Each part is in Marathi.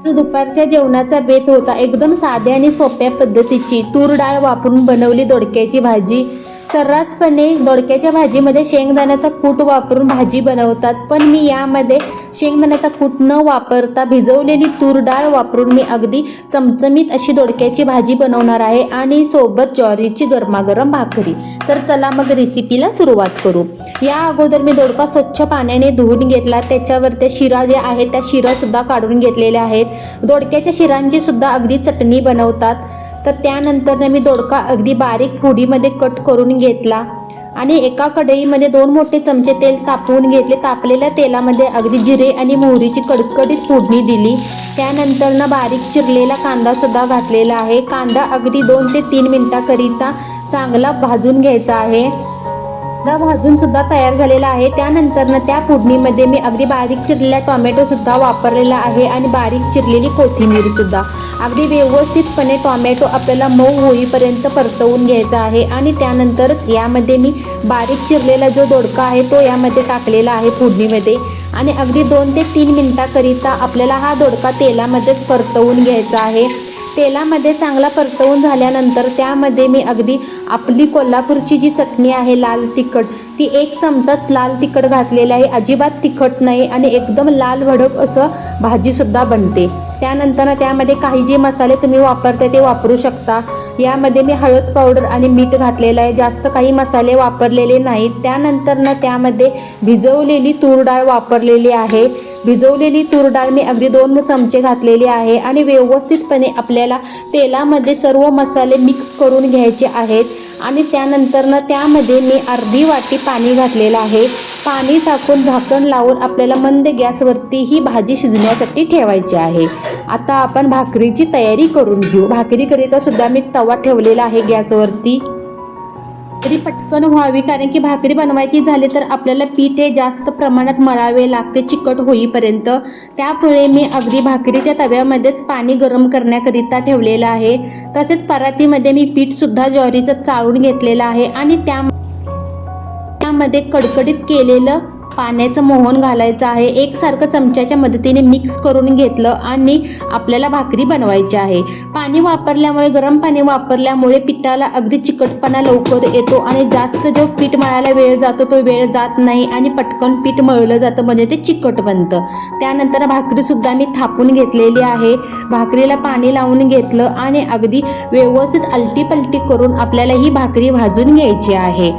दुपारच्या जेवणाचा बेत होता एकदम साध्या आणि सोप्या पद्धतीची तूर डाळ वापरून बनवली दोडक्याची भाजी। सर्रासपणे दोडक्याच्या भाजीमध्ये शेंगदाण्याचा कूट वापरून भाजी बनवतात, पण मी यामध्ये शेंगदाण्याचा कूट न वापरता भिजवलेली तूर डाळ वापरून मी अगदी चमचमीत अशी दोडक्याची भाजी बनवणार आहे आणि सोबत ज्वारीची गरमागरम भाकरी। तर चला मग रेसिपीला सुरुवात करू। या अगोदर मी दोडका स्वच्छ पाण्याने धुवून घेतला, त्याच्यावर त्या शिरा जे आहेत त्या शिरा सुद्धा काढून घेतलेल्या आहेत। दोडक्याच्या शिरांची सुद्धा अगदी चटणी बनवतात। तर त्यानंतर मी दोडका अगदी बारीक फोडीमध्ये कट करून घेतला आणि एका कढईमध्ये 2 मोठे चमचे तेल तापवून घेतले। तापलेल्या तेलामध्ये अगदी जिरे आणि मोहरीची कडकडीत फोडणी दिली। त्यानंतर बारीक चिरलेला कांदा सुद्धा घातलेला आहे। कांदा अगदी 2 ते 3 मिनिटाकरिता चांगला भाजून घ्यायचा आहे। कांदा भाजून सुद्धा तयार झालेला आहे। त्यानंतर त्या फोडणीमध्ये मी अगदी बारीक चिरलेला टोमॅटो सुद्धा वापरलेला आहे आणि बारीक चिरलेली कोथिंबीर सुद्धा। अगदी व्यवस्थितपणे टोमॅटो आपल्याला मऊ होईपर्यंत परतवून घ्यायचा आहे आणि त्यानंतरच यामध्ये मी बारीक चिरलेला जो दोडका आहे तो यामध्ये टाकलेला आहे फोडणीमध्ये आणि अगदी 2 ते 3 मिनिटाकरिता आपल्याला हा दोडका तेलामध्येच परतवून घ्यायचा आहे। तेलामध्ये चांगला परतवून झाल्यानंतर त्यामध्ये मी अगदी आपली कोल्हापूरची जी चटणी आहे लाल तिखट, ती 1 चमचा लाल तिखट घातलेली आहे। अजिबात तिखट नाही आणि एकदम लाल भडक असं भाजी सुद्धा बनते। त्यानंतर त्यामध्ये काही जे मसाले तुम्ही वापरता ते वापरू शकता। यामध्ये मी हळद पावडर आणि मीठ घातलेलं आहे, जास्त काही मसाले वापरलेले नाहीत। त्यानंतर त्यामध्ये भिजवलेली तूर डाळ वापरलेली आहे। भिजवलेली तूर डाळ मी अगदी 2 चमचे घातलेली आहे आणि व्यवस्थितपणे आपल्याला तेलामध्ये सर्व मसाले मिक्स करून घ्यायचे आहेत आणि त्यानंतर त्यामध्ये मी अर्धी वाटी पाणी घातलेलं आहे। पाणी टाकून झाकण लावून आपल्याला मंद गॅसवरती ही भाजी शिजण्यासाठी ठेवायची आहे। आता आपण भाकरीची तयारी करून घेऊ। भाकरीकरिता सुद्धा मी तवा ठेवलेला आहे गॅसवरती, तरी पटकन व्हावी, कारण की भाकरी बनवायची झाली तर आपल्याला पीठ हे जास्त प्रमाणात मळावे लागते चिकट होईपर्यंत। त्यामुळे मी अगदी भाकरीच्या तव्यामध्येच पाणी गरम करण्याकरिता ठेवलेलं आहे। तसेच परातीमध्ये मी पीठ सुद्धा ज्वारीचं चाळून घेतलेलं आहे आणि त्यामध्ये कडकडीत केलेलं पाण्याचं मोहन घालायचं आहे। एकसारखं चमच्याच्या मदतीने मिक्स करून घेतलं आणि आपल्याला भाकरी बनवायची आहे। पाणी वापरल्यामुळे, गरम पाणी वापरल्यामुळे पिठाला अगदी चिकटपणा लवकर येतो आणि जास्त जो पीठ मळायला वेळ जातो तो वेळ जात नाही आणि पटकन पीठ मळलं जातं, म्हणजे ते चिकट बनतं। त्यानंतर भाकरी सुद्धा मी थापून घेतलेली आहे। भाकरीला पाणी लावून घेतलं आणि अगदी व्यवस्थित अलटी पलटी करून आपल्याला ही भाकरी भाजून घ्यायची आहे।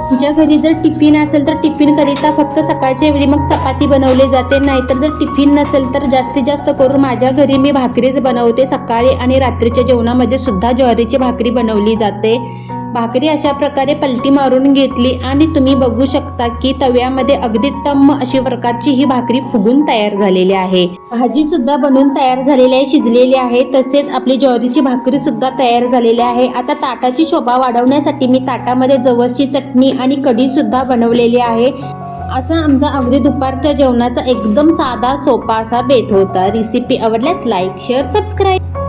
तुमच्या घरी जर टिफिन असेल तर टिफिन करिता फक्त सकाळच्या वेळी मग चपाती बनवली जाते, नाहीतर जर टिफिन नसेल तर जास्तीत जास्त करून माझ्या घरी मी भाकरीच बनवते। सकाळी आणि रात्रीच्या जेवणामध्ये सुद्धा ज्वारीची भाकरी बनवली जाते। भाकरी अशा प्रकारे पलटी मारून घेतली आणि तुम्ही बघू शकता की तव्यामध्ये अगदी टम्म अशी प्रकारची ही भाकरी फुगून तयार झालेली आहे। भाजी सुद्धा बनवून तयार झालेली आहे, शिजलेली आहे। तसेच आपली ज्वारीची भाकरी सुद्धा तयार झालेली आहे। आता ताटाची शोभा वाढवण्यासाठी मी ताटामध्ये जवसची चटणी आणि कढी सुद्धा बनवलेली आहे। असा आमचा अगदी दुपारच्या जेवणाचा एकदम साधा सोपा असा बेत होता। रेसिपी आवडल्यास लाईक, शेअर, सबस्क्राईब।